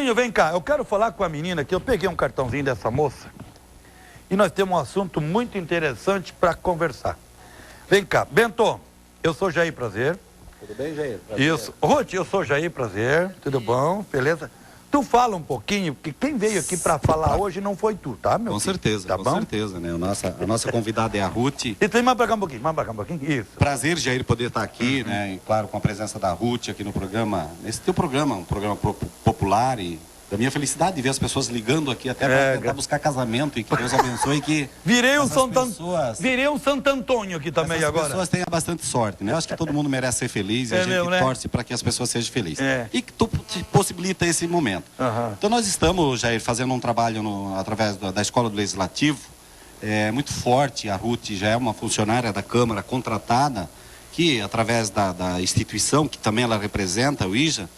Bentozinho, vem cá, eu quero falar com a menina aqui. Eu peguei um cartãozinho dessa moça e nós temos um assunto muito interessante para conversar. Vem cá, Bento, eu sou Jair Prazer. Tudo bem, Jair? Prazer. Isso. Ruth, eu sou Jair Prazer. Tudo bom? Beleza? Tu fala um pouquinho, porque quem veio aqui para falar hoje não foi tu, tá, meu Com filho? certeza, tá com bom? certeza, né? A nossa convidada é a Ruth. E tem mais pra cá um pouquinho, mais pra cá um pouquinho. Isso. Prazer, Jair, poder estar aqui, né? E claro, com a presença da Ruth aqui no programa, nesse teu programa, um programa popular e da minha felicidade de ver as pessoas ligando aqui até para tentar buscar casamento e que Deus abençoe e que Virei um pessoas, Santo Antônio aqui também essas agora. pessoas tenham bastante sorte, né? Eu acho que todo mundo merece ser feliz e a gente torce para que as pessoas sejam felizes. E que tu te possibilita esse momento. Então nós estamos, Jair, fazendo um trabalho através da Escola do Legislativo, muito forte. A Ruth já é uma funcionária da Câmara contratada, que através da instituição que também ela representa, o IJA,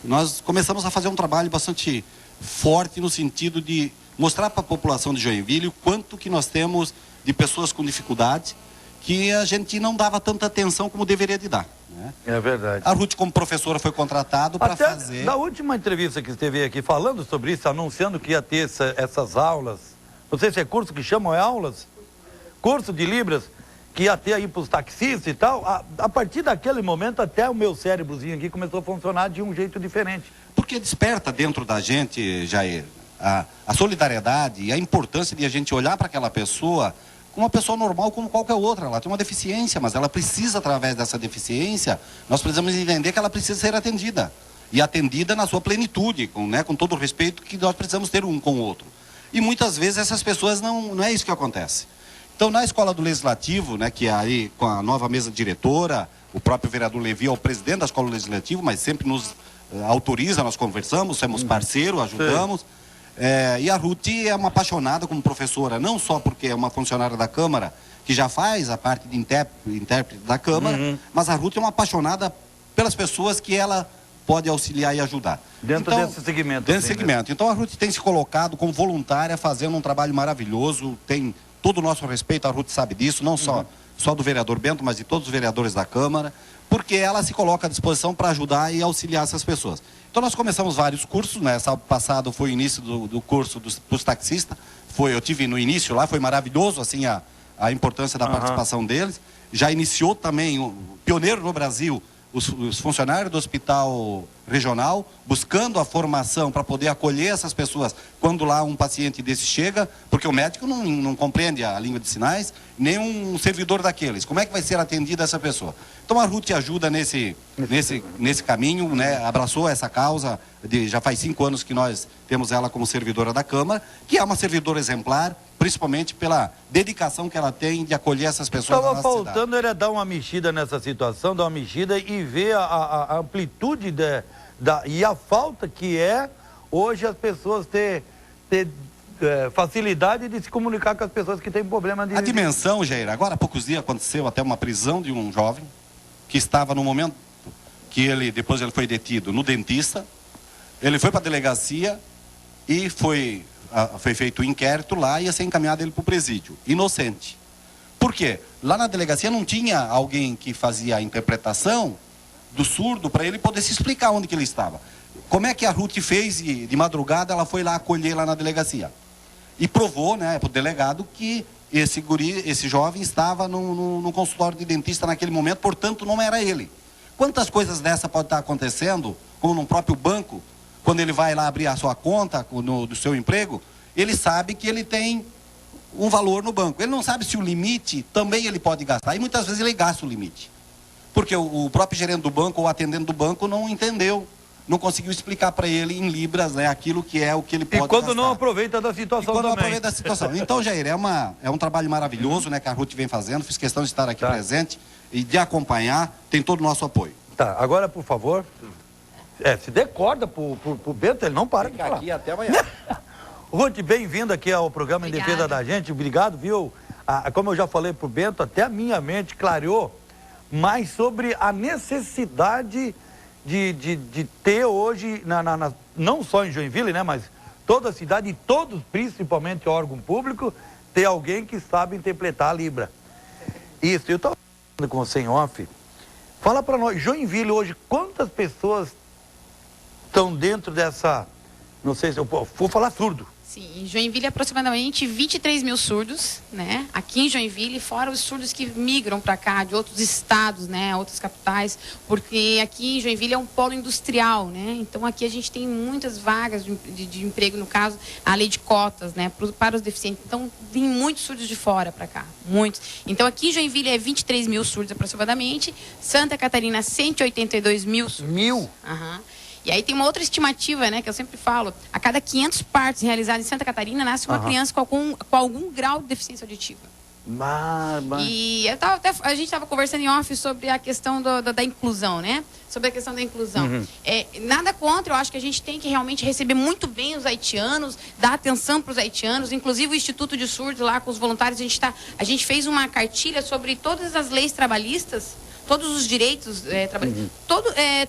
nós começamos a fazer um trabalho bastante forte no sentido de mostrar para a população de Joinville o quanto que nós temos de pessoas com dificuldade que a gente não dava tanta atenção como deveria de dar, né? É verdade. A Ruth, como professora, foi contratada para fazer... Da última entrevista que esteve aqui falando sobre isso, anunciando que ia ter essas aulas, não sei se é curso que chamam, é aulas? Curso de Libras, que ia ter aí para os taxistas e tal. A partir daquele momento, até o meu cérebrozinho aqui começou a funcionar de um jeito diferente. Porque desperta dentro da gente, Jair, a solidariedade e a importância de a gente olhar para aquela pessoa como uma pessoa normal como qualquer outra. Ela tem uma deficiência, mas ela precisa, através dessa deficiência, nós precisamos entender que ela precisa ser atendida. E atendida na sua plenitude, com todo o respeito que nós precisamos ter um com o outro. E muitas vezes essas pessoas não é isso que acontece. Então, na Escola do Legislativo, né, que é aí com a nova mesa diretora, o próprio vereador Levi é o presidente da Escola do Legislativo, mas sempre nos autoriza, nós conversamos, somos parceiros, ajudamos. E a Ruth é uma apaixonada como professora, não só porque é uma funcionária da Câmara, que já faz a parte de intérprete da Câmara, mas a Ruth é uma apaixonada pelas pessoas que ela pode auxiliar e ajudar. Dentro desse segmento. Desse segmento. Então, a Ruth tem se colocado como voluntária, fazendo um trabalho maravilhoso, tem todo o nosso respeito, a Ruth sabe disso, não só do vereador Bento, mas de todos os vereadores da Câmara, porque ela se coloca à disposição para ajudar e auxiliar essas pessoas. Então nós começamos vários cursos, né? Sábado passado foi o início do curso dos taxistas, eu tive no início lá, foi maravilhoso assim a importância da participação deles. Já iniciou também, pioneiro no Brasil, os funcionários do hospital regional, buscando a formação para poder acolher essas pessoas quando lá um paciente desse chega, porque o médico não compreende a língua de sinais, nem um servidor daqueles. Como é que vai ser atendida essa pessoa? Então a Ruth ajuda nesse caminho, né? Abraçou essa causa, já faz 5 anos que nós temos ela como servidora da Câmara, que é uma servidora exemplar, principalmente pela dedicação que ela tem de acolher essas pessoas na nossa cidade. Estava faltando era dar uma mexida nessa situação, dar uma mexida e ver a amplitude e a falta que é hoje as pessoas ter facilidade de se comunicar com as pessoas que têm problema de... A dimensão, Jair, agora há poucos dias aconteceu até uma prisão de um jovem que estava no momento que depois ele foi detido no dentista, ele foi para a delegacia e foi feito o inquérito lá e ia ser encaminhado ele para o presídio, inocente. Por quê? Lá na delegacia não tinha alguém que fazia a interpretação do surdo para ele poder se explicar onde que ele estava. Como é que a Ruth fez e de madrugada ela foi lá acolher lá na delegacia? E provou, né, para o delegado que esse jovem estava no consultório de dentista naquele momento, portanto não era ele. Quantas coisas dessa pode estar acontecendo, como no próprio banco, quando ele vai lá abrir a sua conta do seu emprego, ele sabe que ele tem um valor no banco. Ele não sabe se o limite também ele pode gastar. E muitas vezes ele gasta o limite. Porque o próprio gerente do banco ou atendente do banco não entendeu, não conseguiu explicar para ele em libras, né, aquilo que é o que ele pode gastar. E quando não aproveita da situação também. Não aproveita da situação. Então, Jair, é um trabalho maravilhoso, né, que a Ruth vem fazendo. Fiz questão de estar aqui presente e de acompanhar. Tem todo o nosso apoio. Tá, agora, por favor, se dê corda pro Bento, ele não para de falar. Aqui até amanhã. Ruth, bem-vindo aqui ao programa Em Defesa da Gente. Obrigado, viu? Como eu já falei pro Bento, até a minha mente clareou mais sobre a necessidade de ter hoje, não só em Joinville, né, mas toda a cidade e todos, principalmente órgão público, ter alguém que sabe interpretar a Libra. Isso, eu estava falando com você em off. Fala para nós, Joinville hoje, quantas pessoas estão dentro Não sei se eu vou falar surdo. Sim, em Joinville aproximadamente 23 mil surdos, né? Aqui em Joinville, fora os surdos que migram para cá de outros estados, né? Outras capitais, porque aqui em Joinville é um polo industrial, né? Então aqui a gente tem muitas vagas de emprego, no caso, a lei de cotas, né? Para os deficientes. Então vem muitos surdos de fora para cá, muitos. Então aqui em Joinville é 23 mil surdos aproximadamente, Santa Catarina 182 mil surdos. Mil? Aham. E aí tem uma outra estimativa, né, que eu sempre falo, a cada 500 partos realizadas em Santa Catarina, nasce uma criança com algum grau de deficiência auditiva. E a gente estava conversando em off sobre a questão da inclusão, né? Sobre a questão da inclusão. Nada contra, eu acho que a gente tem que realmente receber muito bem os haitianos, dar atenção para os haitianos, inclusive o Instituto de Surdos lá com os voluntários, a gente fez uma cartilha sobre todas as leis trabalhistas, todos os direitos trabalhistas,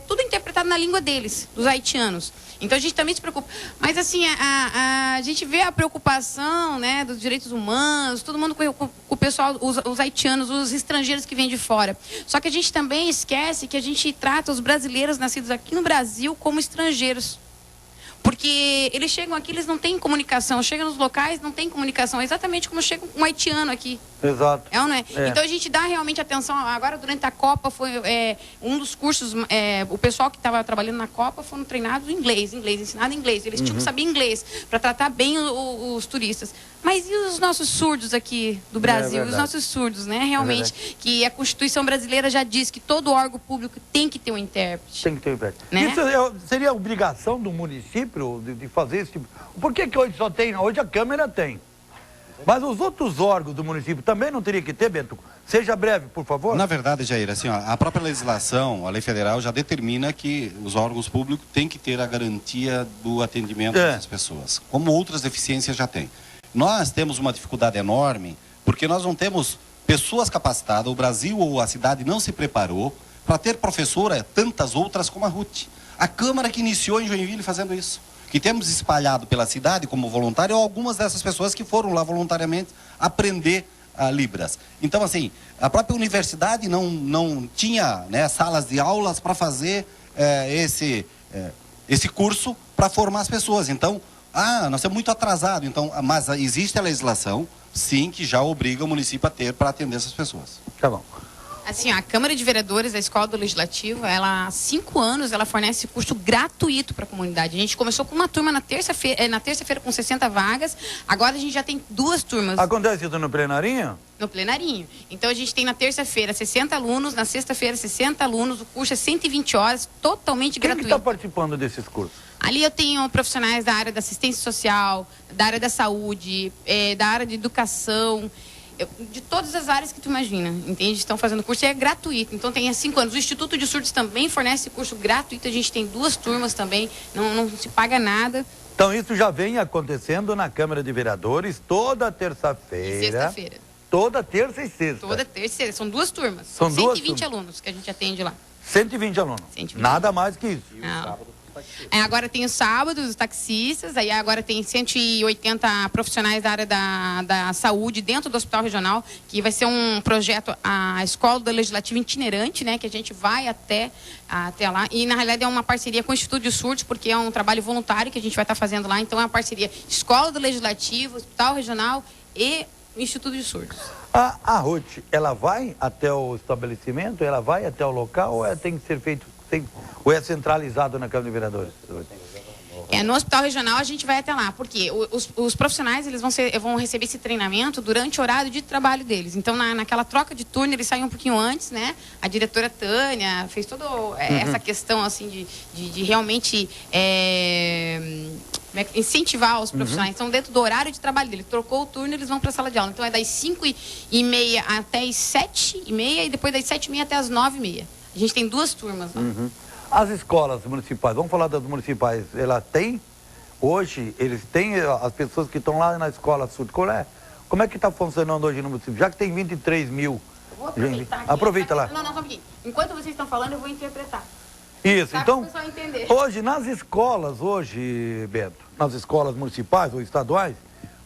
tudo interpretado na língua deles, dos haitianos. Então a gente também se preocupa. Mas assim, a gente vê a preocupação, né, dos direitos humanos, todo mundo com o pessoal, os haitianos, os estrangeiros que vêm de fora. Só que a gente também esquece que a gente trata os brasileiros nascidos aqui no Brasil como estrangeiros. Porque eles chegam aqui, eles não têm comunicação. Chegam nos locais, não tem comunicação. É exatamente como chega um haitiano aqui. Exato. É ou não é? Então a gente dá realmente atenção. Agora, durante a Copa, foi um dos cursos, o pessoal que estava trabalhando na Copa foram treinados em inglês, ensinado em inglês. Eles tinham que saber inglês para tratar bem os turistas. Mas e os nossos surdos aqui do Brasil? Os nossos surdos, né? Realmente, que a Constituição brasileira já diz que todo órgão público tem que ter um intérprete. Tem que ter um intérprete. Né? Isso seria obrigação do município de fazer esse tipo... Por que hoje só tem? Hoje a Câmara tem. Mas os outros órgãos do município também não teria que ter, Bento? Seja breve, por favor. Na verdade, Jair, assim, ó, a própria legislação, a lei federal já determina que os órgãos públicos têm que ter a garantia do atendimento dessas pessoas, como outras deficiências já têm. Nós temos uma dificuldade enorme, porque nós não temos pessoas capacitadas, o Brasil ou a cidade não se preparou para ter professora, tantas outras como a Ruth. A Câmara que iniciou em Joinville fazendo isso. Que temos espalhado pela cidade como voluntário algumas dessas pessoas que foram lá voluntariamente aprender Libras. Então, assim, a própria universidade não tinha, né, salas de aulas para fazer esse curso para formar as pessoas. Então, nós estamos muito atrasados. Então, mas existe a legislação, sim, que já obriga o município a ter para atender essas pessoas. Tá bom. Assim, a Câmara de Vereadores, a Escola do Legislativo, ela há 5 anos, ela fornece curso gratuito para a comunidade. A gente começou com uma turma na terça-feira com 60 vagas, agora a gente já tem 2 turmas. Acontece isso no plenarinho? No plenarinho. Então a gente tem na terça-feira 60 alunos, na sexta-feira 60 alunos, o curso é 120 horas, totalmente gratuito. Quem que está participando desses cursos? Ali eu tenho profissionais da área da assistência social, da área da saúde, da área de educação, de todas as áreas que tu imagina, entende? Estão fazendo curso e é gratuito, então tem há 5 anos. O Instituto de Surdos também fornece curso gratuito, a gente tem 2 turmas também, não se paga nada. Então isso já vem acontecendo na Câmara de Vereadores toda terça-feira. Sexta-feira. Toda terça e sexta. Toda terça e sexta, são 2 turmas. São 120 alunos que a gente atende lá. 120 alunos. 120. Nada mais que isso. Não. Agora tem os sábados, os taxistas, aí agora tem 180 profissionais da área da saúde dentro do Hospital Regional, que vai ser um projeto, a Escola do Legislativo itinerante, né, que a gente vai até lá, e na realidade é uma parceria com o Instituto de Surdos, porque é um trabalho voluntário que a gente vai estar fazendo lá, então é uma parceria Escola do Legislativo, Hospital Regional e Instituto de Surdos. A Ruth, ela vai até o estabelecimento, ela vai até o local ou tem que ser feito... Ou é centralizado na Câmara de Vereadores? No Hospital Regional a gente vai até lá, porque os profissionais eles vão receber esse treinamento durante o horário de trabalho deles. Então, naquela troca de turno, eles saem um pouquinho antes, né? A diretora Tânia fez toda essa questão, assim, de realmente incentivar os profissionais. Então, dentro do horário de trabalho deles, trocou o turno, eles vão para a sala de aula. Então, é das 5h30 até as 7h30 e depois das 7h30 até as 9h30. A gente tem 2 turmas lá. As escolas municipais, vamos falar das municipais, ela tem, hoje, eles têm as pessoas que estão lá na escola surdo. Como é que está funcionando hoje no município? Já que tem 23 mil. Eu vou aproveitar aqui. Aproveita lá. Não, só um pouquinho. Enquanto vocês estão falando, eu vou interpretar. Isso, então, para o pessoal entender. hoje, nas escolas, Bento, nas escolas municipais ou estaduais,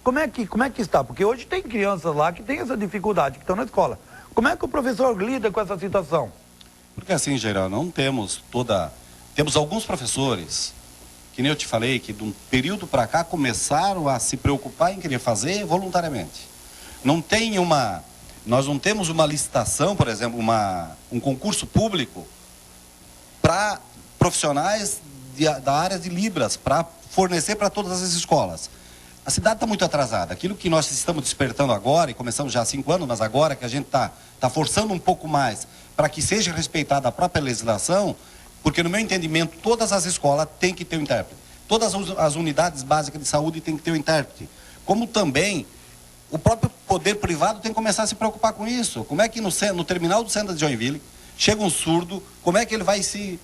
como é que está? Porque hoje tem crianças lá que têm essa dificuldade, que estão na escola. Como é que o professor lida com essa situação? Porque assim, geral, não temos temos alguns professores que nem eu te falei, que de um período para cá começaram a se preocupar em querer fazer voluntariamente. Nós não temos uma licitação, por exemplo, um concurso público para profissionais da área de Libras, para fornecer para todas as escolas. A cidade está muito atrasada. Aquilo que nós estamos despertando agora, e começamos já há 5 anos, mas agora que a gente está forçando um pouco mais para que seja respeitada a própria legislação, porque no meu entendimento todas as escolas têm que ter um intérprete. Todas as unidades básicas de saúde têm que ter um intérprete. Como também o próprio poder privado tem que começar a se preocupar com isso. Como é que no terminal do centro de Joinville chega um surdo, como é que ele vai se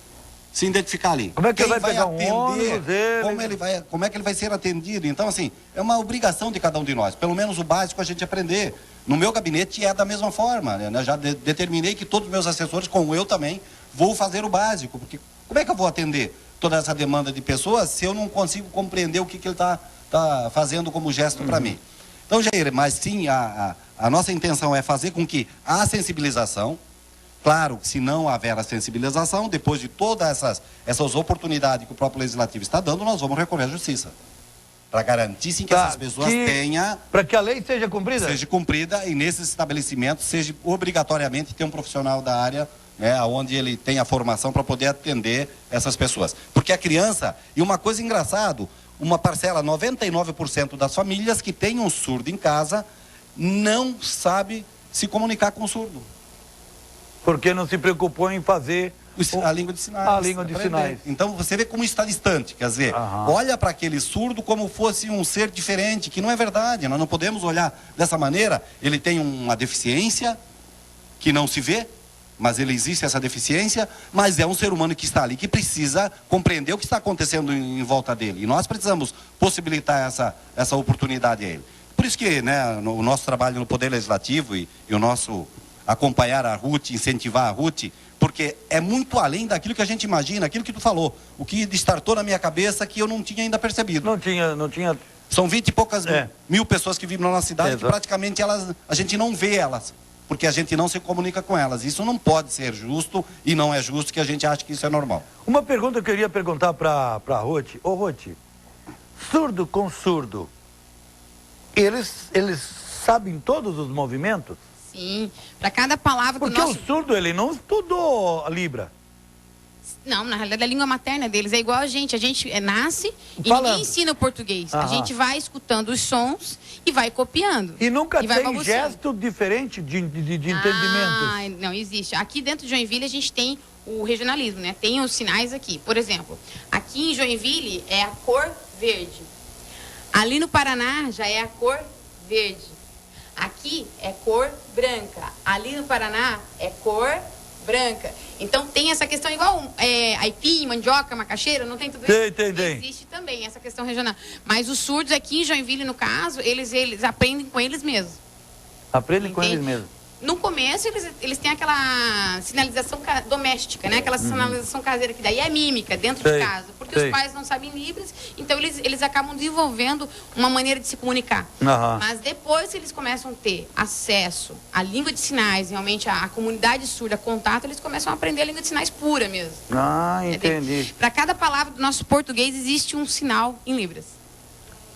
identificar ali? Como é que ele vai pegar um ônibus dele? Como é que ele vai ser atendido? Então, assim, é uma obrigação de cada um de nós. Pelo menos o básico a gente aprender. No meu gabinete é da mesma forma, né? Já determinei que todos os meus assessores, como eu também, vou fazer o básico. Porque como é que eu vou atender toda essa demanda de pessoas se eu não consigo compreender o que ele está fazendo como gesto para mim? Então, Jair, mas sim, a nossa intenção é fazer com que a sensibilização, claro, se não houver a sensibilização, depois de todas essas oportunidades que o próprio Legislativo está dando, nós vamos recorrer à Justiça. Para garantir sim que essas pessoas tenham... Para que a lei seja cumprida? Seja cumprida e nesses estabelecimentos seja obrigatoriamente ter um profissional da área, né, onde ele tem a formação para poder atender essas pessoas. Porque a criança, e uma coisa engraçada, uma parcela, 99% das famílias que têm um surdo em casa, não sabe se comunicar com o surdo. Porque não se preocupou em fazer a língua de sinais. A língua de sinais. Então você vê como está distante, quer dizer, olha para aquele surdo como fosse um ser diferente, que não é verdade, nós não podemos olhar dessa maneira. Ele tem uma deficiência que não se vê, mas ele existe essa deficiência, mas é um ser humano que está ali, que precisa compreender o que está acontecendo em volta dele. E nós precisamos possibilitar essa oportunidade a ele. Por isso que, né, o nosso trabalho no Poder Legislativo e o nosso acompanhar a RUT, incentivar a RUT, porque é muito além daquilo que a gente imagina, aquilo que tu falou, o que destartou na minha cabeça que eu não tinha ainda percebido. Não tinha... São 20 e poucas mil pessoas que vivem na nossa cidade, que praticamente a gente não vê elas, porque a gente não se comunica com elas. Isso não pode ser justo e não é justo que a gente ache que isso é normal. Uma pergunta que eu queria perguntar para a Ruth. Ô Ruth, surdo com surdo, eles sabem todos os movimentos? Sim, para cada palavra porque o surdo, ele não estudou a Libra. Não, na realidade, a língua materna deles é igual a gente nasce e ninguém ensina o português. A gente vai escutando os sons e vai copiando. E nunca tem gesto diferente de entendimentos? Não, existe. Aqui dentro de Joinville a gente tem o regionalismo, né? Tem os sinais aqui. Por exemplo, aqui em Joinville é a cor verde. Ali no Paraná já é a cor verde. Aqui é cor branca. Ali no Paraná é cor branca. Então tem essa questão igual aipim, mandioca, macaxeira, não tem tudo isso? Tem. Existe também essa questão regional. Mas os surdos aqui em Joinville, no caso, eles aprendem com eles mesmos. Aprendem com eles mesmos. No começo, eles têm aquela sinalização doméstica, né? Aquela sinalização caseira, que daí é mímica, dentro de casa. Porque os pais não sabem Libras, então eles acabam desenvolvendo uma maneira de se comunicar. Mas depois que eles começam a ter acesso à língua de sinais, realmente a comunidade surda, contato, eles começam a aprender a língua de sinais pura mesmo. Entendi. Para cada palavra do nosso português existe um sinal em Libras.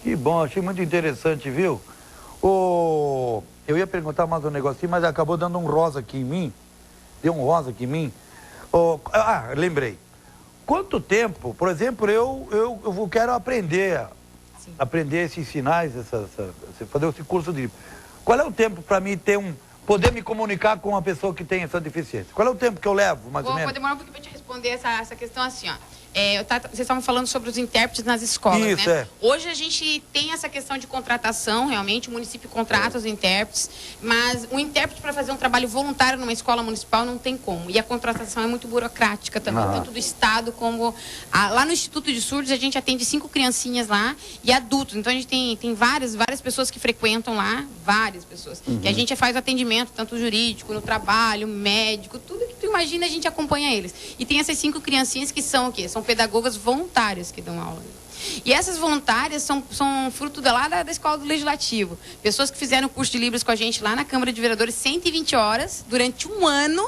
Que bom, achei muito interessante, viu? Eu ia perguntar mais um negocinho, mas acabou dando um rosa aqui em mim. Deu um rosa aqui em mim. Lembrei. Quanto tempo, por exemplo, eu quero aprender esses sinais, fazer esse curso de... Qual é o tempo para mim poder me comunicar com uma pessoa que tem essa deficiência? Qual é o tempo que eu levo, mais ou menos? Vou demorar um pouquinho para te responder essa questão assim, ó. Vocês estavam falando sobre os intérpretes nas escolas, isso, né? Hoje a gente tem essa questão de contratação, realmente, o município contrata os intérpretes, mas o intérprete para fazer um trabalho voluntário numa escola municipal não tem como. E a contratação é muito burocrática também, tanto do Estado como... lá no Instituto de Surdos a gente atende 5 criancinhas lá e adultos. Então a gente tem várias pessoas que frequentam lá, várias pessoas. Que a gente faz o atendimento, tanto jurídico, no trabalho, médico, tudo que tu imagina a gente acompanha eles. E tem essas 5 criancinhas que são o quê? São pedagogas voluntárias que dão aula. E essas voluntárias são fruto da Escola do Legislativo. Pessoas que fizeram o curso de Libras com a gente lá na Câmara de Vereadores, 120 horas, durante um ano,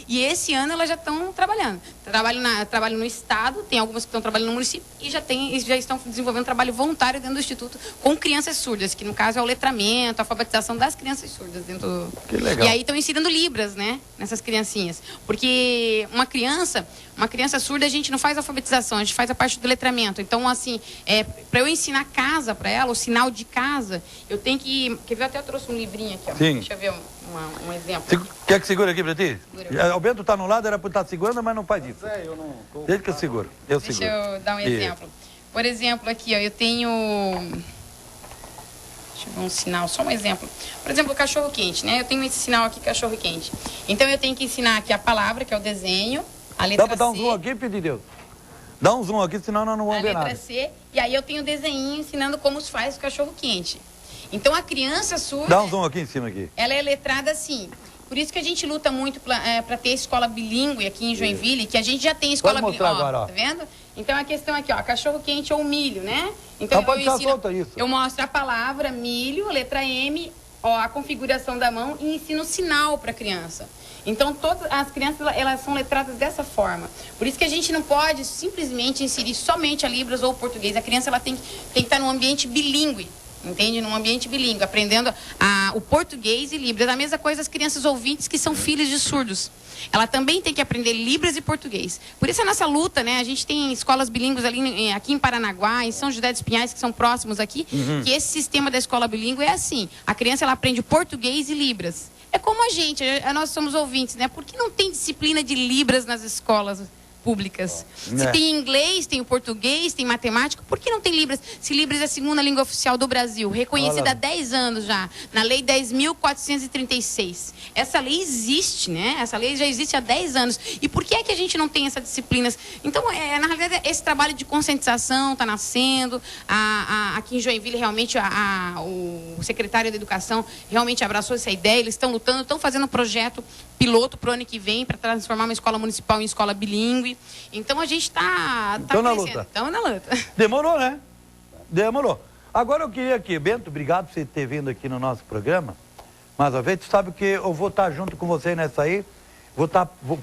E esse ano elas já estão trabalhando. Trabalho no estado, tem algumas que estão trabalhando no município e já estão desenvolvendo trabalho voluntário dentro do Instituto com crianças surdas, que no caso é o letramento, a alfabetização das crianças surdas dentro do... Que legal. E aí estão ensinando Libras, né, nessas criancinhas. Porque uma criança surda, a gente não faz alfabetização, a gente faz a parte do letramento. Então, assim, para eu ensinar casa para ela, o sinal de casa, eu tenho que... Quer ver? Eu até trouxe um livrinho aqui, ó. Sim. Deixa eu ver um exemplo. Quer que segure aqui para ti? Segura. O Bento está no lado, era para estar segurando, mas não faz isso. Eu não... Desde que eu seguro. Deixa eu dar um exemplo. Por exemplo, aqui, ó, eu tenho... Deixa eu ver um sinal, só um exemplo. Por exemplo, o cachorro-quente, né? Eu tenho esse sinal aqui, cachorro-quente. Então, eu tenho que ensinar aqui a palavra, que é o desenho, a letra C. Dá para dar um zoom aqui, pedir Deus? Dá um zoom aqui, senão nós não vamos ver nada. A letra C, e aí eu tenho o desenho ensinando como se faz o cachorro-quente. Então, a criança surda... Dá um zoom aqui em cima aqui. Ela é letrada assim. Por isso que a gente luta muito para ter escola bilíngue aqui em Joinville, que a gente já tem escola bilíngue. Pode mostrar agora, ó. Tá vendo? Então, a questão aqui, ó, cachorro-quente ou milho, né? Então, pode estar solta isso. Eu mostro a palavra milho, letra M, ó, a configuração da mão e ensino o sinal para a criança. Então, todas as crianças, elas são letradas dessa forma. Por isso que a gente não pode simplesmente inserir somente a Libras ou o português. A criança, ela tem que estar num ambiente bilíngue. Entende? Num ambiente bilíngue, aprendendo o português e Libras. A mesma coisa as crianças ouvintes que são filhos de surdos. Ela também tem que aprender Libras e português. Por isso a nossa luta, né? A gente tem escolas bilíngues aqui em Paranaguá, em São José dos Pinhais, que são próximos aqui, que esse sistema da escola bilíngue é assim. A criança, ela aprende português e Libras. É como a gente, nós somos ouvintes, né? Por que não tem disciplina de Libras nas escolas públicas? Se tem inglês, tem o português, tem matemática, por que não tem Libras? Se Libras é a segunda língua oficial do Brasil, reconhecida há 10 anos já, na Lei 10.436. Essa lei existe, né? Essa lei já existe há 10 anos. E por que é que a gente não tem essas disciplinas? Então, na realidade, esse trabalho de conscientização está nascendo. Aqui em Joinville, realmente, o secretário da Educação realmente abraçou essa ideia. Eles estão lutando, estão fazendo um projeto piloto para o ano que vem, para transformar uma escola municipal em escola bilíngue. Então a gente está na luta. Estamos na luta. Demorou, né? Demorou. Agora eu queria aqui, Bento, obrigado por você ter vindo aqui no nosso programa. Mais uma vez, tu sabe que eu vou estar junto com você nessa aí.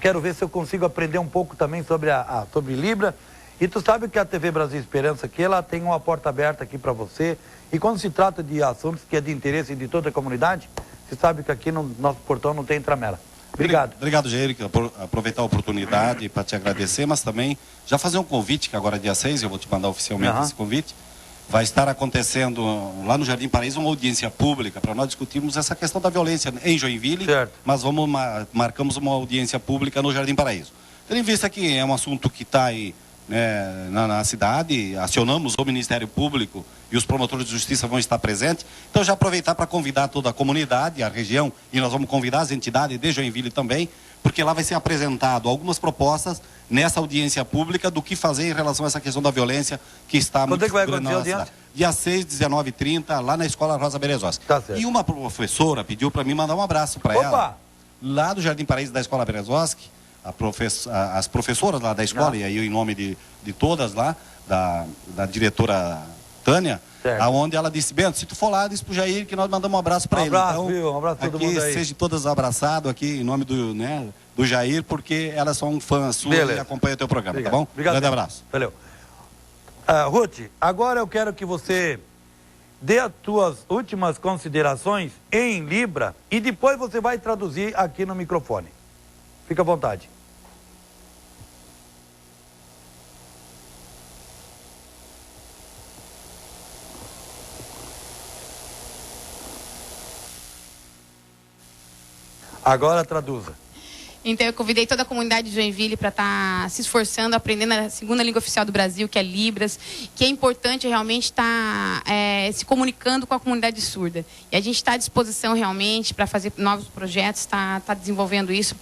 Quero ver se eu consigo aprender um pouco também sobre sobre Libra. E tu sabe que a TV Brasil Esperança aqui, ela tem uma porta aberta aqui para você. E quando se trata de assuntos que é de interesse de toda a comunidade, você sabe que aqui no nosso portão não tem tramela. Obrigado. Obrigado, Jair. Aproveitar a oportunidade para te agradecer, mas também já fazer um convite, que agora é dia 6, eu vou te mandar oficialmente esse convite. Vai estar acontecendo lá no Jardim Paraíso uma audiência pública para nós discutirmos essa questão da violência em Joinville, certo. Mas marcamos uma audiência pública no Jardim Paraíso. Tendo em vista que é um assunto que está aí, né, na cidade, acionamos o Ministério Público e os promotores de justiça vão estar presentes. Então, já aproveitar para convidar toda a comunidade, a região, e nós vamos convidar as entidades de Joinville também, porque lá vai ser apresentado algumas propostas nessa audiência pública do que fazer em relação a essa questão da violência que está muito grande na cidade. Dia 6, 19 e 30, lá na Escola Rosa Berezovski. Tá certo. E uma professora pediu para mim mandar um abraço para ela, lá do Jardim Paraíso da Escola Berezovski. As professoras lá da escola, e aí em nome de todas lá, da diretora Tânia, aonde ela disse: Bento, se tu for lá, diz pro Jair que nós mandamos um abraço para ele. Então, um abraço a todo mundo aí. Sejam todas abraçados aqui em nome do Jair, porque elas são fãs suas e acompanham o teu programa. Obrigado. Tá bom? Obrigado. Grande abraço. Valeu. Ruth, agora eu quero que você dê as tuas últimas considerações em Libra e depois você vai traduzir aqui no microfone. Fica à vontade. Agora traduza. Então, eu convidei toda a comunidade de Joinville para estar se esforçando, aprendendo a segunda língua oficial do Brasil, que é Libras, que é importante realmente estar se comunicando com a comunidade surda. E a gente está à disposição realmente para fazer novos projetos, está desenvolvendo isso.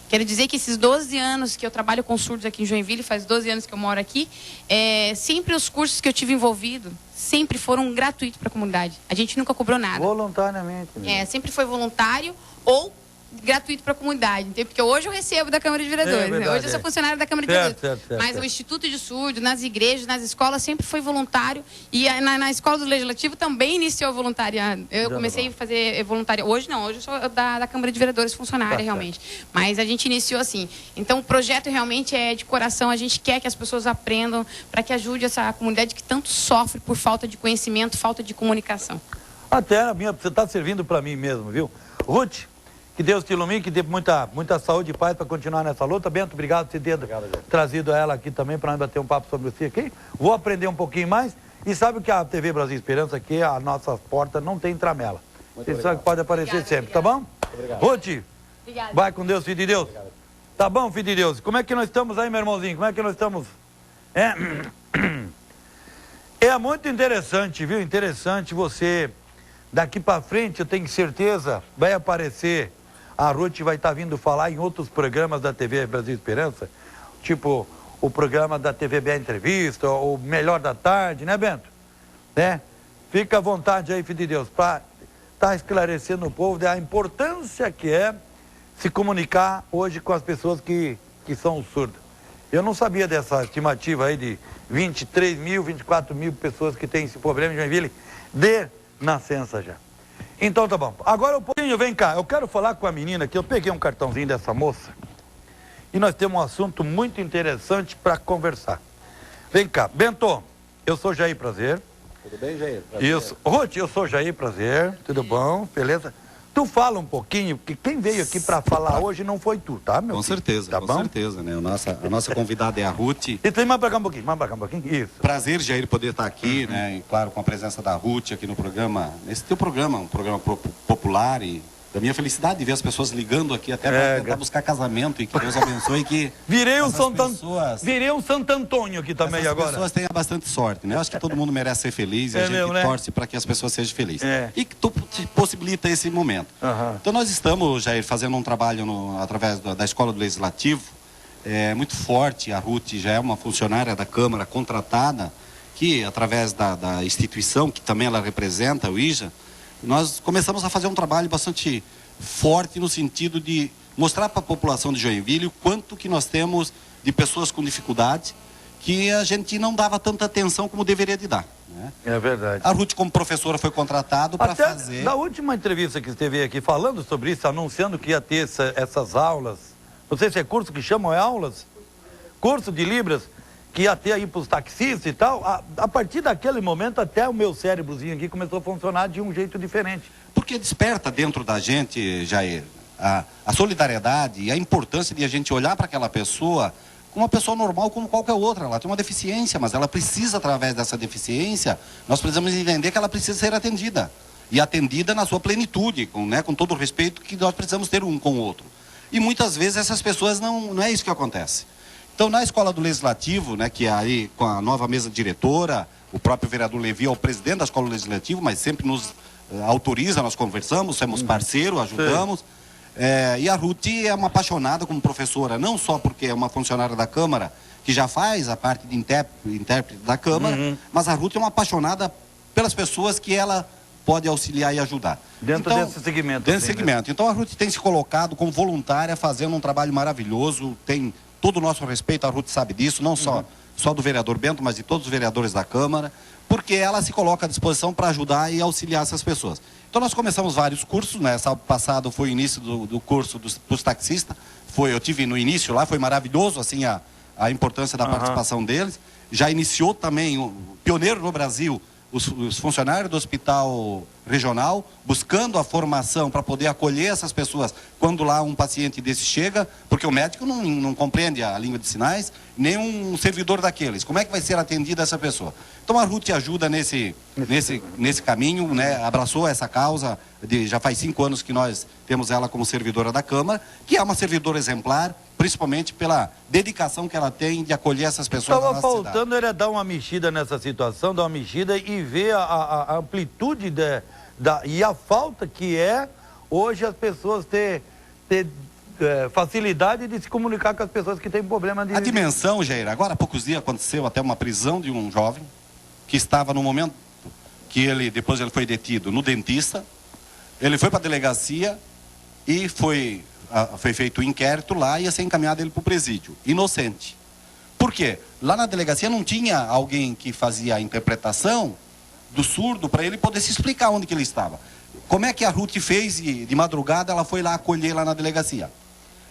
Quero dizer que esses 12 anos que eu trabalho com surdos aqui em Joinville, faz 12 anos que eu moro aqui, sempre os cursos que eu tive envolvido, sempre foram gratuitos para a comunidade. A gente nunca cobrou nada. Voluntariamente. Sempre foi voluntário ou gratuito para a comunidade, entendeu? Porque hoje eu recebo da Câmara de Vereadores, hoje eu sou funcionária da Câmara de Vereadores. Mas o Instituto de Surdo, nas igrejas, nas escolas, sempre foi voluntário. E na Escola do Legislativo também iniciou voluntariado. Eu comecei a fazer voluntariado. Hoje não, hoje eu sou da Câmara de Vereadores funcionária, realmente. Mas a gente iniciou assim. Então o projeto realmente é de coração, a gente quer que as pessoas aprendam para que ajude essa comunidade que tanto sofre por falta de conhecimento, falta de comunicação. Até a minha, você está servindo para mim mesmo, viu? Ruth, que Deus te ilumine, que dê muita saúde e paz para continuar nessa luta. Bento, obrigado por ter trazido ela aqui também para nós bater um papo sobre você aqui. Vou aprender um pouquinho mais. E sabe que a TV Brasil Esperança aqui, a nossa porta não tem tramela. Você sabe que pode aparecer sempre, tá bom? Ruth, vai com Deus, filho de Deus. Obrigado. Tá bom, filho de Deus. Como é que nós estamos aí, meu irmãozinho? Como é que nós estamos? É muito interessante, viu? Interessante você... Daqui para frente, eu tenho certeza, vai aparecer, a Ruth vai estar vindo falar em outros programas da TV Brasil Esperança, tipo o programa da TVB Entrevista, o Melhor da Tarde, né, Bento? Né? Fica à vontade aí, filho de Deus, para estar esclarecendo o povo da importância que é se comunicar hoje com as pessoas que são surdas. Eu não sabia dessa estimativa aí de 23 mil, 24 mil pessoas que têm esse problema em Joinville de nascença já. Então tá bom. Agora um pouquinho, vem cá. Eu quero falar com a menina aqui. Eu peguei um cartãozinho dessa moça e nós temos um assunto muito interessante para conversar. Vem cá. Bento, eu sou Jair Prazer. Tudo bem, Jair? Prazer. Isso. Ruth, eu sou Jair Prazer. Tudo bom? Beleza? Tu fala um pouquinho, porque quem veio aqui para falar hoje não foi tu, tá, meu Com filho? certeza, tá com bom? certeza, né? A nossa convidada é a Ruth. E tem mais pra cá um pouquinho, Isso. Prazer, Jair, poder estar aqui, né? E claro, com a presença da Ruth aqui no programa, nesse teu programa, um programa popular e da minha felicidade de ver as pessoas ligando aqui até para tentar buscar casamento e que Deus abençoe e que virei um Santo Antônio aqui também agora. As pessoas tenham bastante sorte, né? Eu acho que todo mundo merece ser feliz e a gente torce para que as pessoas sejam felizes. E que tu possibilita esse momento. Então nós estamos, Jair, fazendo um trabalho através da Escola do Legislativo, muito forte. A Ruth já é uma funcionária da Câmara contratada, que através da instituição que também ela representa, o IJA, nós começamos a fazer um trabalho bastante forte no sentido de mostrar para a população de Joinville o quanto que nós temos de pessoas com dificuldade que a gente não dava tanta atenção como deveria de dar. Né? É verdade. A Ruth, como professora, foi contratada para fazer... Da última entrevista que esteve aqui falando sobre isso, anunciando que ia ter essas aulas, não sei se é curso que chamam, é aulas? Curso de Libras, que ia ter aí para os taxistas e tal, a partir daquele momento até o meu cérebrozinho aqui começou a funcionar de um jeito diferente. Porque desperta dentro da gente, Jair, a solidariedade e a importância de a gente olhar para aquela pessoa como uma pessoa normal como qualquer outra. Ela tem uma deficiência, mas ela precisa, através dessa deficiência, nós precisamos entender que ela precisa ser atendida. E atendida na sua plenitude, com todo o respeito que nós precisamos ter um com o outro. E muitas vezes essas pessoas não é isso que acontece. Então, na Escola do Legislativo, né, que é aí com a nova mesa diretora, o próprio vereador Levi é o presidente da Escola do Legislativo, mas sempre nos autoriza, nós conversamos, somos parceiros, ajudamos. E a Ruth é uma apaixonada como professora, não só porque é uma funcionária da Câmara, que já faz a parte de intérprete da Câmara, mas a Ruth é uma apaixonada pelas pessoas que ela pode auxiliar e ajudar. Dentro desse segmento. Desse segmento. Então, a Ruth tem se colocado como voluntária, fazendo um trabalho maravilhoso, tem todo o nosso respeito, a Ruth sabe disso, não só do vereador Bento, mas de todos os vereadores da Câmara, porque ela se coloca à disposição para ajudar e auxiliar essas pessoas. Então nós começamos vários cursos, né? Sábado passado foi o início do curso dos taxistas, eu tive no início lá, foi maravilhoso assim a importância da participação deles. Já iniciou também, pioneiro no Brasil, os funcionários do hospital regional, buscando a formação para poder acolher essas pessoas quando lá um paciente desse chega, porque o médico não compreende a língua de sinais, nem um servidor daqueles. Como é que vai ser atendida essa pessoa? Então a Ruth ajuda nesse caminho, né? Abraçou essa causa, já faz 5 anos que nós temos ela como servidora da Câmara, que é uma servidora exemplar, principalmente pela dedicação que ela tem de acolher essas pessoas. Estava faltando era dar uma mexida nessa situação, dar uma mexida e ver a amplitude e a falta que é hoje as pessoas ter facilidade de se comunicar com as pessoas que têm problema de... A dimensão, Jair, agora há poucos dias aconteceu até uma prisão de um jovem que estava no momento que depois ele foi detido no dentista, ele foi para a delegacia e foi feito o inquérito lá e ia ser encaminhado ele para o presídio. Inocente. Por quê? Lá na delegacia não tinha alguém que fazia a interpretação do surdo para ele poder se explicar onde que ele estava. Como é que a Ruth fez e de madrugada ela foi lá acolher lá na delegacia?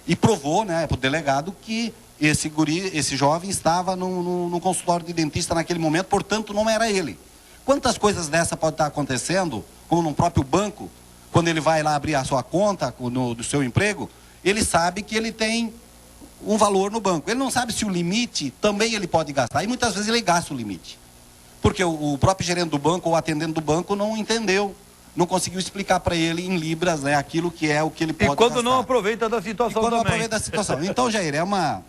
E provou, né, para o delegado que esse jovem estava no consultório de dentista naquele momento, portanto não era ele. Quantas coisas dessa pode estar acontecendo, como no próprio banco, quando ele vai lá abrir a sua conta do seu emprego, ele sabe que ele tem um valor no banco. Ele não sabe se o limite também ele pode gastar. E muitas vezes ele gasta o limite. Porque o próprio gerente do banco ou atendente do banco não entendeu, não conseguiu explicar para ele em libras, né, aquilo que é o que ele pode gastar. E quando não aproveita da situação também. Não aproveita da situação. Então, Jair,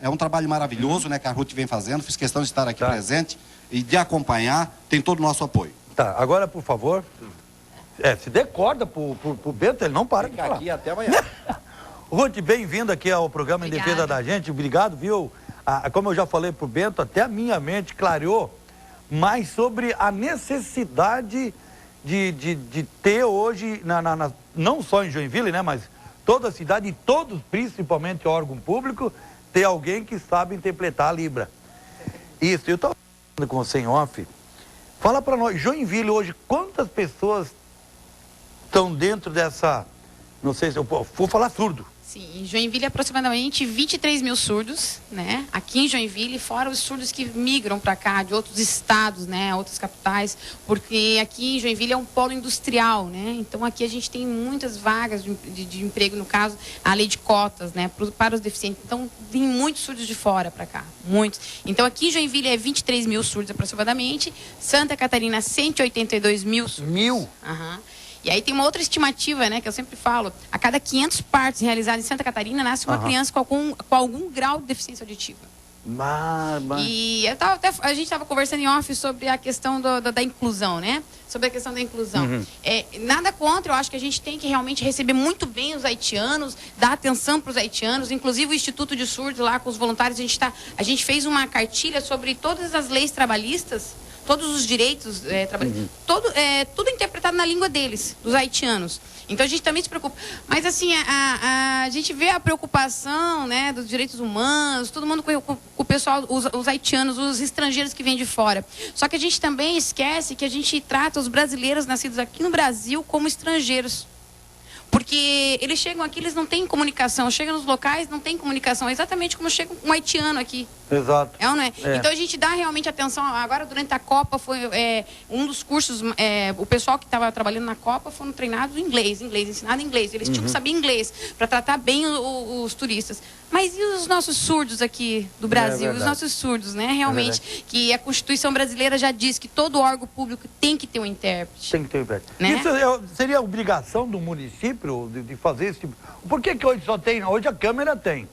é um trabalho maravilhoso, né, que a Ruth vem fazendo. Fiz questão de estar aqui presente e de acompanhar. Tem todo o nosso apoio. Tá, agora, por favor, se dê corda pro Bento, ele não para de falar. Aqui até amanhã. Ruth, bem-vindo aqui ao programa Em Defesa da Gente. Obrigado, viu? Como eu já falei pro Bento, até a minha mente clareou mais sobre a necessidade de ter hoje, não só em Joinville, né, mas toda a cidade e todos, principalmente órgão público, ter alguém que sabe interpretar a Libra. Isso, eu estava falando com você em off. Fala para nós, Joinville hoje, quantas pessoas estão dentro dessa, não sei se eu vou falar surdo. Sim, em Joinville aproximadamente 23 mil surdos, né? Aqui em Joinville, fora os surdos que migram para cá, de outros estados, né? Outras capitais, porque aqui em Joinville é um polo industrial, né? Então aqui a gente tem muitas vagas de emprego, no caso, a lei de cotas, né? Para os deficientes. Então vem muitos surdos de fora para cá, muitos. Então aqui em Joinville é 23 mil surdos aproximadamente, Santa Catarina 182 mil surdos. Mil? Aham. E aí tem uma outra estimativa, né, que eu sempre falo, a cada 500 partos realizadas em Santa Catarina, nasce uma criança com algum grau de deficiência auditiva. E a gente estava conversando em off sobre a questão da inclusão, né? Sobre a questão da inclusão. Nada contra, eu acho que a gente tem que realmente receber muito bem os haitianos, dar atenção para os haitianos, inclusive o Instituto de Surdos lá com os voluntários, a gente fez uma cartilha sobre todas as leis trabalhistas, todos os direitos trabalhistas, tudo interpretado na língua deles, dos haitianos. Então a gente também se preocupa. Mas assim, a gente vê a preocupação, né, dos direitos humanos, todo mundo com o pessoal, os haitianos, os estrangeiros que vêm de fora. Só que a gente também esquece que a gente trata os brasileiros nascidos aqui no Brasil como estrangeiros. Porque eles chegam aqui, eles não têm comunicação. Chegam nos locais, não tem comunicação. É exatamente como chega um haitiano aqui. Exato. É ou não é? Então a gente dá realmente atenção. Agora, durante a Copa, foi um dos cursos, o pessoal que estava trabalhando na Copa foram treinados em inglês, ensinado em inglês. Eles tinham que saber inglês para tratar bem os turistas. Mas e os nossos surdos aqui do Brasil? Os nossos surdos, né? Realmente, que a Constituição brasileira já diz que todo órgão público tem que ter um intérprete. Tem que ter um intérprete. Né? Isso seria obrigação do município de fazer esse tipo? Por que hoje só tem? Hoje a Câmara tem.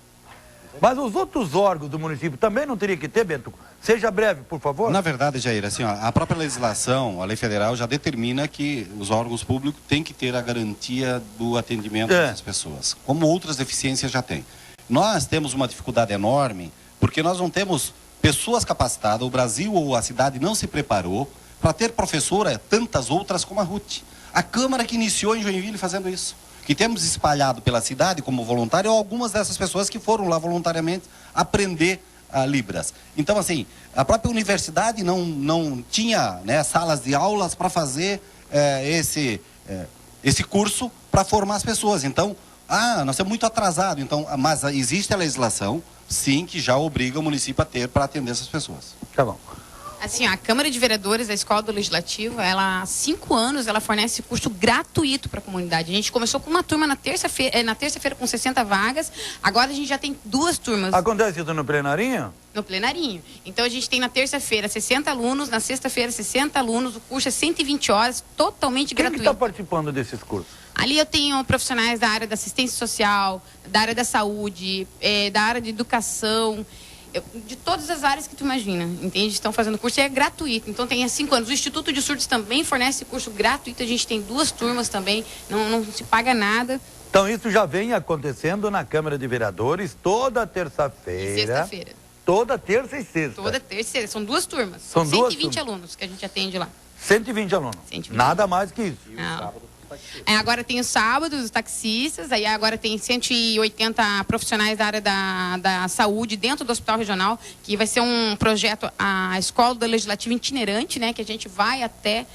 Mas os outros órgãos do município também não teria que ter, Bento? Seja breve, por favor. Na verdade, Jair, assim, ó, a própria legislação, a lei federal já determina que os órgãos públicos têm que ter a garantia do atendimento dessas pessoas, como outras deficiências já têm. Nós temos uma dificuldade enorme, porque nós não temos pessoas capacitadas, o Brasil ou a cidade não se preparou para ter professora, tantas outras como a Ruth. A Câmara que iniciou em Joinville fazendo isso. Que temos espalhado pela cidade como voluntário algumas dessas pessoas que foram lá voluntariamente aprender Libras. Então, assim, a própria universidade não tinha, né, salas de aulas para fazer esse curso para formar as pessoas. Então, nós estamos muito atrasados. Então, mas existe a legislação, sim, que já obriga o município a ter para atender essas pessoas. Tá bom. Assim, a Câmara de Vereadores, a Escola do Legislativo, ela há 5 anos, ela fornece curso gratuito para a comunidade. A gente começou com uma turma na terça-feira com 60 vagas, agora a gente já tem 2 turmas. Acontece isso no plenarinho? No plenarinho. Então a gente tem na terça-feira 60 alunos, na sexta-feira 60 alunos, o curso é 120 horas, totalmente gratuito. Quem está participando desses cursos? Ali eu tenho profissionais da área da assistência social, da área da saúde, da área de educação, de todas as áreas que tu imagina, entende? Estão fazendo curso e é gratuito. Então tem há 5 anos. O Instituto de Surdos também fornece curso gratuito. A gente tem 2 turmas também, não se paga nada. Então isso já vem acontecendo na Câmara de Vereadores toda terça-feira. Sexta-feira. Toda terça e sexta. Toda terça e sexta. São 2 turmas. São 120 alunos que a gente atende lá. 120 alunos. 120. Nada mais que isso. Não. Agora tem os sábados, os taxistas, aí agora tem 180 profissionais da área da saúde dentro do Hospital Regional, que vai ser um projeto, a Escola do Legislativo itinerante, né, que a gente vai até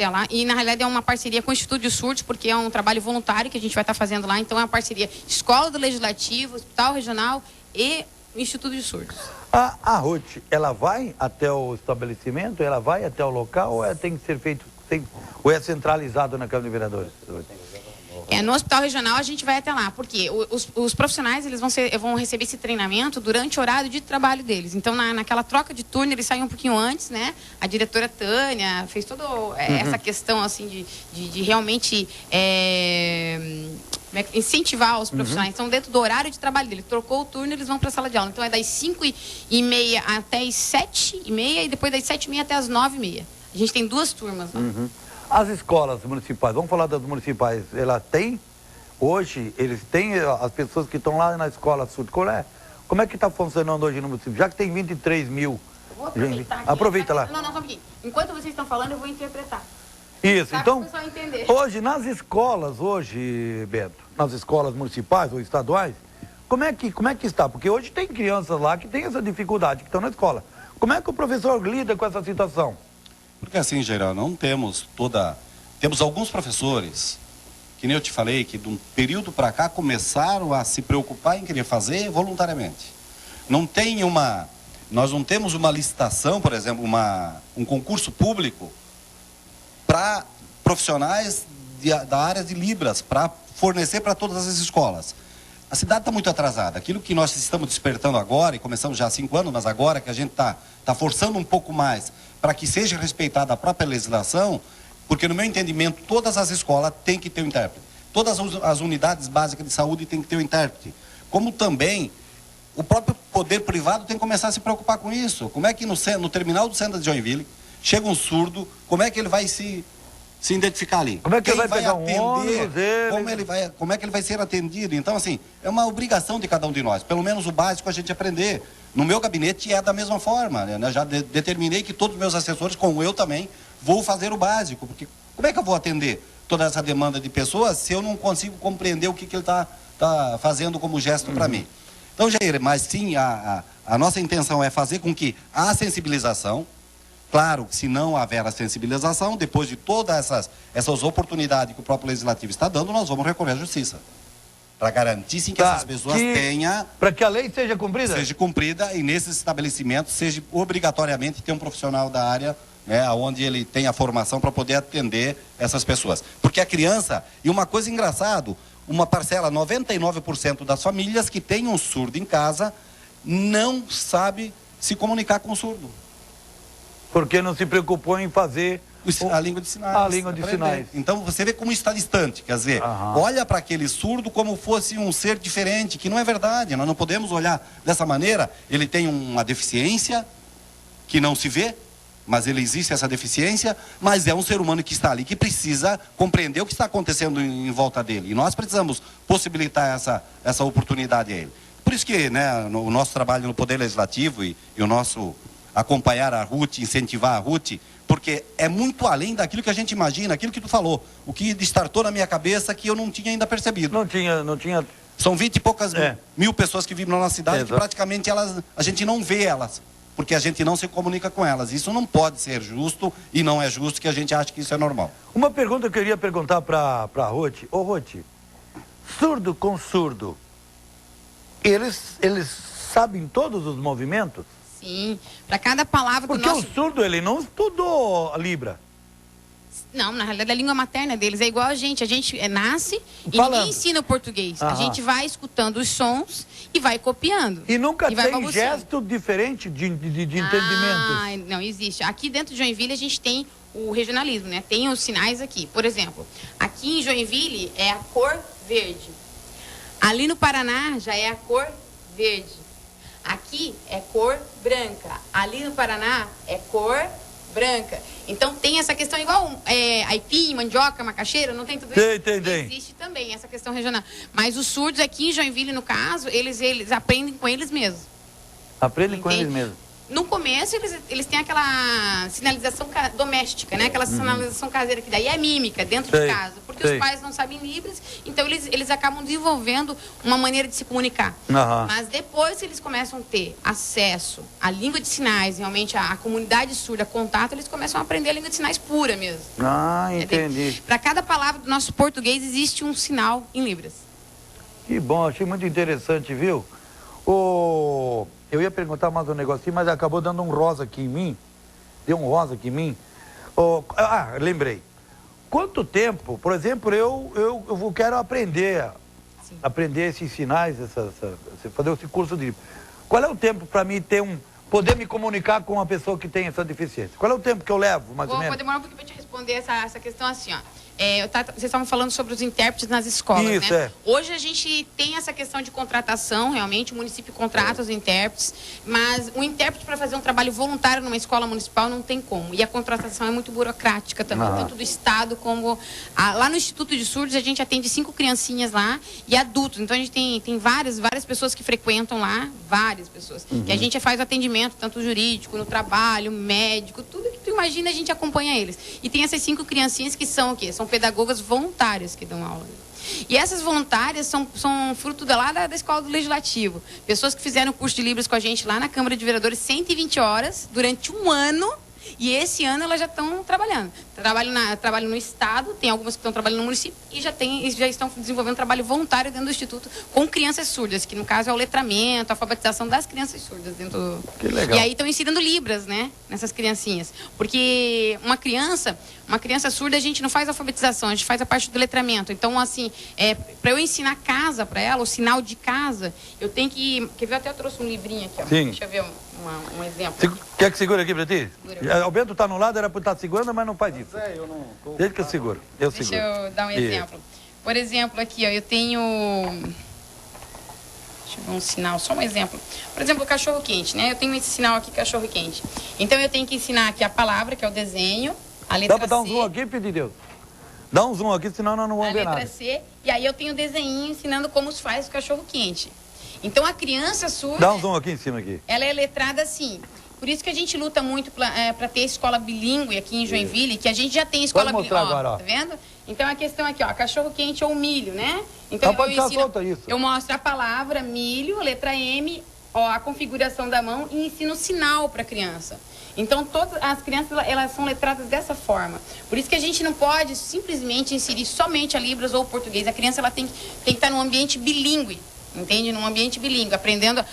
lá. E, na realidade, é uma parceria com o Instituto de Surdos, porque é um trabalho voluntário que a gente vai estar fazendo lá. Então, é uma parceria Escola do Legislativo, Hospital Regional e Instituto de Surdos. A Ruth, ela vai até o estabelecimento? Ela vai até o local ou tem que ser feito, ou é centralizado na Câmara de Vereadores? No Hospital Regional a gente vai até lá, porque os profissionais eles vão receber esse treinamento durante o horário de trabalho deles. Então, naquela troca de turno, eles saem um pouquinho antes, né? A diretora Tânia fez toda essa questão, assim, de realmente incentivar os profissionais. Então, dentro do horário de trabalho deles, trocou o turno, eles vão para a sala de aula. Então, é das 5h30 até as 7h30 e depois das 7h30 até as 9h30. A gente tem 2 turmas lá. As escolas municipais, vamos falar das municipais, ela tem, hoje, eles têm as pessoas que estão lá na escola surdo. Como é que está funcionando hoje no município? Já que tem 23 mil. Vou aproveitar aqui. Aproveita lá. Não, só um pouquinho. Enquanto vocês estão falando, eu vou interpretar. Isso, então, para o pessoal entender. hoje, nas escolas, Bento, nas escolas municipais ou estaduais, como é que está? Porque hoje tem crianças lá que têm essa dificuldade, que estão na escola. Como é que o professor lida com essa situação? Porque assim, geral, não temos temos alguns professores, que nem eu te falei, que de um período para cá começaram a se preocupar em querer fazer voluntariamente. Nós não temos uma licitação, por exemplo, um concurso público para profissionais da área de Libras, para fornecer para todas as escolas. A cidade está muito atrasada. Aquilo que nós estamos despertando agora, e começamos já há 5 anos, mas agora que a gente está forçando um pouco mais para que seja respeitada a própria legislação, porque no meu entendimento todas as escolas têm que ter um intérprete. Todas as unidades básicas de saúde têm que ter um intérprete. Como também o próprio poder privado tem que começar a se preocupar com isso. Como é que no terminal do centro de Joinville chega um surdo, como é que ele vai se identificar ali? Como é que ele vai pegar um ônibus dele? Como é que ele vai ser atendido? Então, assim, é uma obrigação de cada um de nós. Pelo menos o básico a gente aprender. No meu gabinete é da mesma forma, né? Já determinei que todos os meus assessores, como eu também, vou fazer o básico. Porque como é que eu vou atender toda essa demanda de pessoas se eu não consigo compreender o que ele está fazendo como gesto para mim? Então, Jair, mas sim, a nossa intenção é fazer com que a sensibilização, claro, se não houver a sensibilização, depois de todas essas oportunidades que o próprio Legislativo está dando, nós vamos recorrer à Justiça. Para garantir sim que essas pessoas tenham... Para que a lei seja cumprida? Seja cumprida e nesses estabelecimentos seja obrigatoriamente ter um profissional da área, né, onde ele tem a formação para poder atender essas pessoas. Porque a criança, e uma coisa engraçada, uma parcela, 99% das famílias que têm um surdo em casa, não sabe se comunicar com o surdo. Porque não se preocupou em fazer a língua de sinais. A língua de sinais. Então você vê como está distante, quer dizer, olha para aquele surdo como fosse um ser diferente, que não é verdade, nós não podemos olhar dessa maneira. Ele tem uma deficiência que não se vê, mas ele existe essa deficiência, mas é um ser humano que está ali, que precisa compreender o que está acontecendo em volta dele. E nós precisamos possibilitar essa oportunidade a ele. Por isso que, né, o nosso trabalho no Poder Legislativo e o nosso acompanhar a Ruth, incentivar a Ruth, porque é muito além daquilo que a gente imagina, aquilo que tu falou, o que destartou na minha cabeça que eu não tinha ainda percebido. Não tinha... São 20 e poucas mil pessoas que vivem na nossa cidade, que praticamente a gente não vê elas, porque a gente não se comunica com elas. Isso não pode ser justo e não é justo que a gente ache que isso é normal. Uma pergunta que eu queria perguntar para a Ruth. Ô Ruth, surdo com surdo, eles sabem todos os movimentos? Sim, para cada palavra porque o surdo, ele não estudou a Libra. Não, na realidade, a língua materna deles é igual a gente nasce e ninguém ensina o português. A gente vai escutando os sons e vai copiando. E nunca tem gesto diferente de entendimentos? Não, existe. Aqui dentro de Joinville a gente tem o regionalismo, né? Tem os sinais aqui. Por exemplo, aqui em Joinville é a cor verde. Ali no Paraná já é a cor verde. Aqui é cor branca. Ali no Paraná é cor branca. Então tem essa questão igual aipim, mandioca, macaxeira, não tem tudo isso? Tem. Existe também essa questão regional. Mas os surdos aqui em Joinville, no caso, eles aprendem com eles mesmos. Aprendem com eles mesmos. No começo, eles têm aquela sinalização doméstica, né? Aquela sinalização caseira, que daí é mímica, dentro de casa. Porque os pais não sabem Libras, então eles acabam desenvolvendo uma maneira de se comunicar. Mas depois que eles começam a ter acesso à língua de sinais, realmente a comunidade surda, contato, eles começam a aprender a língua de sinais pura mesmo. Entendi. Para cada palavra do nosso português existe um sinal em Libras. Que bom, achei muito interessante, viu? Eu ia perguntar mais um negocinho, mas acabou dando um rosa aqui em mim. Deu um rosa aqui em mim. Lembrei. Quanto tempo, por exemplo, eu quero aprender esses sinais, fazer esse curso de... Qual é o tempo para mim poder me comunicar com uma pessoa que tem essa deficiência? Qual é o tempo que eu levo, mais ou menos? Vou demorar um pouquinho para te responder essa questão assim, ó. Vocês estavam falando sobre os intérpretes nas escolas, Isso, né? Hoje a gente tem essa questão de contratação, realmente, o município contrata os intérpretes, mas o intérprete para fazer um trabalho voluntário numa escola municipal não tem como. E a contratação é muito burocrática também, tanto do Estado como... lá no Instituto de Surdos a gente atende 5 criancinhas lá e adultos. Então a gente tem várias pessoas que frequentam lá, várias pessoas. Que a gente faz o atendimento, tanto jurídico, no trabalho, médico, tudo que tu imagina a gente acompanha eles. E tem essas 5 criancinhas que são o quê? São pedagogas voluntárias que dão aula. E essas voluntárias são fruto da Escola do Legislativo. Pessoas que fizeram o curso de Libras com a gente lá na Câmara de Vereadores, 120 horas, durante um ano. E esse ano elas já estão trabalhando. Trabalham no Estado, tem algumas que estão trabalhando no município e já estão desenvolvendo trabalho voluntário dentro do Instituto com crianças surdas, que no caso é o letramento, a alfabetização das crianças surdas dentro do... Que legal. E aí estão ensinando Libras, né, nessas criancinhas. Porque uma criança surda, a gente não faz alfabetização, a gente faz a parte do letramento. Então, assim, para eu ensinar casa para ela, o sinal de casa, eu tenho que... Quer ver? Eu até trouxe um livrinho aqui, ó. Sim. Deixa eu ver um exemplo. Quer que segure aqui para ti? Segura. O Bento está no lado, era para estar segurando, mas não faz isso. Eu não... Desde que eu seguro. Deixa eu dar um exemplo. Por exemplo, aqui, ó, eu tenho... Deixa eu ver um sinal, só um exemplo. Por exemplo, o cachorro-quente, né? Eu tenho esse sinal aqui, cachorro-quente. Então, eu tenho que ensinar aqui a palavra, que é o desenho, a letra C. Dá para dar um zoom aqui, pedir Deus? Dá um zoom aqui, senão nós não vamos ver nada. A letra C, e aí eu tenho o desenho ensinando como se faz o cachorro-quente. Então, a criança surda... Dá um zoom aqui em cima aqui. Ela é letrada assim. Por isso que a gente luta muito para ter escola bilíngue aqui em Joinville, que a gente já tem escola bilíngue. Agora, ó. Tá vendo? Então, a questão aqui, ó, cachorro-quente ou milho, né? Então, eu mostro a palavra milho, letra M, ó, a configuração da mão e ensino o sinal para a criança. Então, todas as crianças, elas são letradas dessa forma. Por isso que a gente não pode simplesmente inserir somente a Libras ou o português. A criança, ela tem que estar num ambiente bilíngue. Entende? Num ambiente bilíngue, aprendendo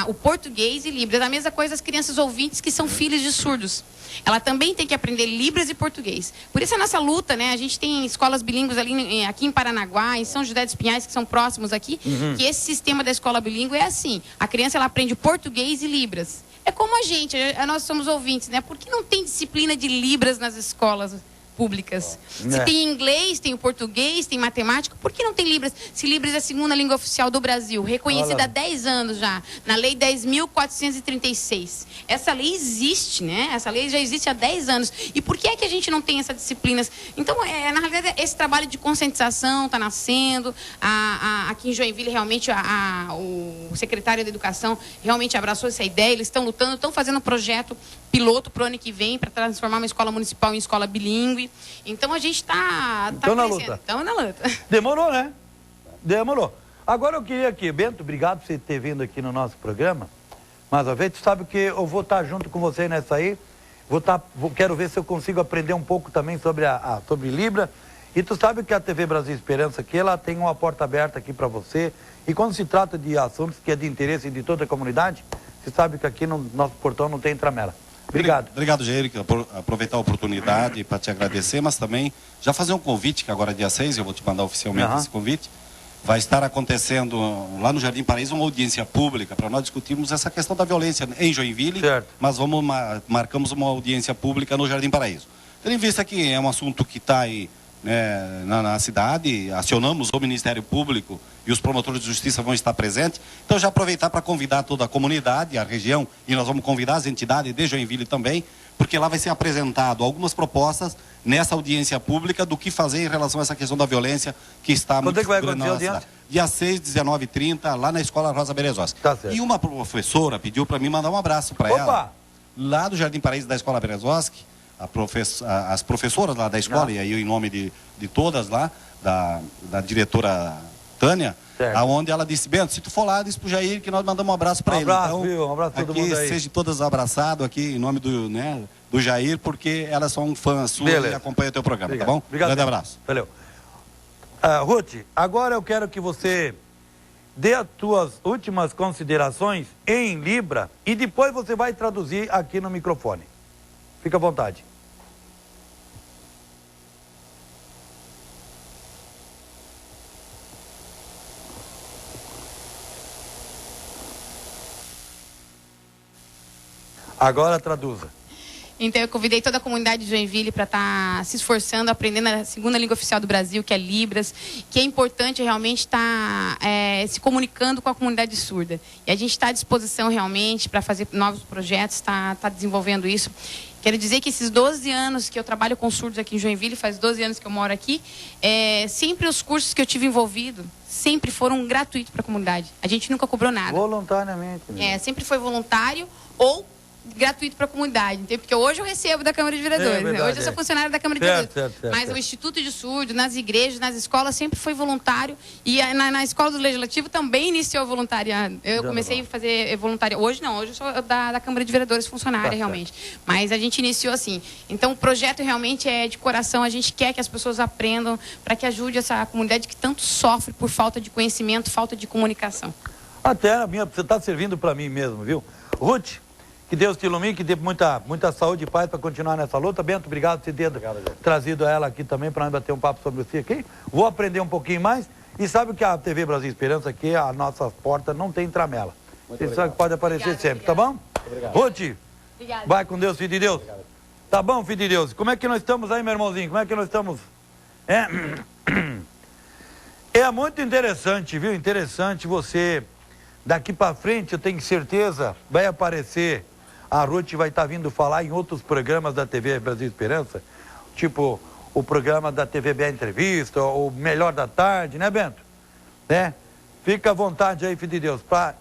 o português e Libras. A mesma coisa as crianças ouvintes que são filhos de surdos. Ela também tem que aprender Libras e português. Por isso a nossa luta, né? A gente tem escolas bilíngues aqui em Paranaguá, em São José dos Pinhais, que são próximos aqui, que esse sistema da escola bilíngue é assim. A criança, ela aprende português e Libras. É como a gente, nós somos ouvintes, né? Por que não tem disciplina de Libras nas escolas públicas? Se tem inglês, tem o português, tem matemática, por que não tem Libras? Se Libras é a segunda língua oficial do Brasil, reconhecida há 10 anos já, na Lei 10.436. Essa lei existe, né? Essa lei já existe há 10 anos. E por que é que a gente não tem essas disciplinas? Então, na realidade, esse trabalho de conscientização está nascendo. Aqui em Joinville, realmente, o secretário da Educação realmente abraçou essa ideia. Eles estão lutando, estão fazendo um projeto piloto para o ano que vem, para transformar uma escola municipal em escola bilíngue. Então a gente está na luta. Estamos na luta. Demorou, né? Demorou. Agora eu queria aqui, Bento, obrigado por você ter vindo aqui no nosso programa. Mais uma vez, tu sabe que eu vou estar junto com você nessa aí. Quero ver se eu consigo aprender um pouco também sobre sobre Libra. E tu sabe que a TV Brasil Esperança aqui, ela tem uma porta aberta aqui para você. E quando se trata de assuntos que é de interesse de toda a comunidade, você sabe que aqui no nosso portão não tem tramela. Obrigado. Obrigado, Jair. Aproveitar a oportunidade para te agradecer, mas também já fazer um convite, que agora é dia 6, eu vou te mandar oficialmente esse convite. Vai estar acontecendo lá no Jardim Paraíso uma audiência pública para nós discutirmos essa questão da violência em Joinville, mas marcamos uma audiência pública no Jardim Paraíso. Tendo em vista que é um assunto que está aí, né, na cidade, acionamos o Ministério Público e os promotores de justiça vão estar presentes. Então, já aproveitar para convidar toda a comunidade, a região, e nós vamos convidar as entidades de Joinville também, porque lá vai ser apresentado algumas propostas nessa audiência pública do que fazer em relação a essa questão da violência que está muito grande na nossa cidade. Dia 6, 19 e 30, lá na Escola Rosa Berezovski. Tá certo. E uma professora pediu para mim mandar um abraço para ela. Lá do Jardim Paraíso da Escola Berezovski, as professoras lá da escola, e aí eu, em nome de todas lá, da diretora Tânia, aonde ela disse: Bento, se tu for lá, diz pro Jair que nós mandamos um abraço para ele. Então, um abraço a todo mundo aí. Sejam todas abraçados aqui em nome do Jair, porque elas são fãs suas e acompanham o teu programa, tá bom? Obrigado. Grande abraço. Valeu. Ruth, agora eu quero que você dê as tuas últimas considerações em Libra e depois você vai traduzir aqui no microfone. Fica à vontade. Agora traduza. Então, eu convidei toda a comunidade de Joinville para estar se esforçando, aprendendo a segunda língua oficial do Brasil, que é Libras, que é importante realmente estar se comunicando com a comunidade surda. E a gente está à disposição realmente para fazer novos projetos, está desenvolvendo isso. Quero dizer que esses 12 anos que eu trabalho com surdos aqui em Joinville, faz 12 anos que eu moro aqui, sempre os cursos que eu tive envolvido, sempre foram gratuitos para a comunidade. A gente nunca cobrou nada. Voluntariamente. Sempre foi voluntário ou gratuito para a comunidade, entendeu? Porque hoje eu recebo da Câmara de Vereadores, hoje eu sou funcionária da Câmara de Vereadores, mas o Instituto de Surdos, nas igrejas, nas escolas, sempre foi voluntário, e na Escola do Legislativo também iniciou voluntariado. Eu comecei a fazer voluntário, hoje não, hoje eu sou da Câmara de Vereadores funcionária, realmente, mas a gente iniciou assim. Então o projeto realmente é de coração, a gente quer que as pessoas aprendam, para que ajude essa comunidade que tanto sofre por falta de conhecimento, falta de comunicação. Até a minha, você está servindo para mim mesmo, viu? Ruth, que Deus te ilumine, que dê muita saúde e paz para continuar nessa luta. Bento, obrigado por ter trazido ela aqui também para nós bater um papo sobre você aqui. Vou aprender um pouquinho mais. E sabe que a TV Brasil Esperança aqui, a nossa porta não tem tramela. Você sabe que pode aparecer sempre, tá bom? Ruth, vai com Deus, filho de Deus. Obrigado. Tá bom, filho de Deus. Como é que nós estamos aí, meu irmãozinho? Como é que nós estamos? É muito interessante, viu? Interessante você... Daqui para frente, eu tenho certeza, vai aparecer... A Ruth vai estar vindo falar em outros programas da TV Brasil Esperança, tipo o programa da TVB Entrevista, o Melhor da Tarde, né, Bento? Né? Fica à vontade aí, filho de Deus, para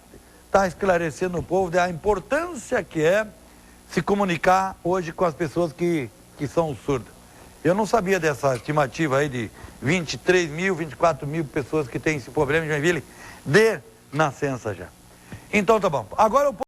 estar esclarecendo o povo da importância que é se comunicar hoje com as pessoas que são surdas. Eu não sabia dessa estimativa aí de 23 mil, 24 mil pessoas que têm esse problema em Joinville de nascença já. Então tá bom. Agora o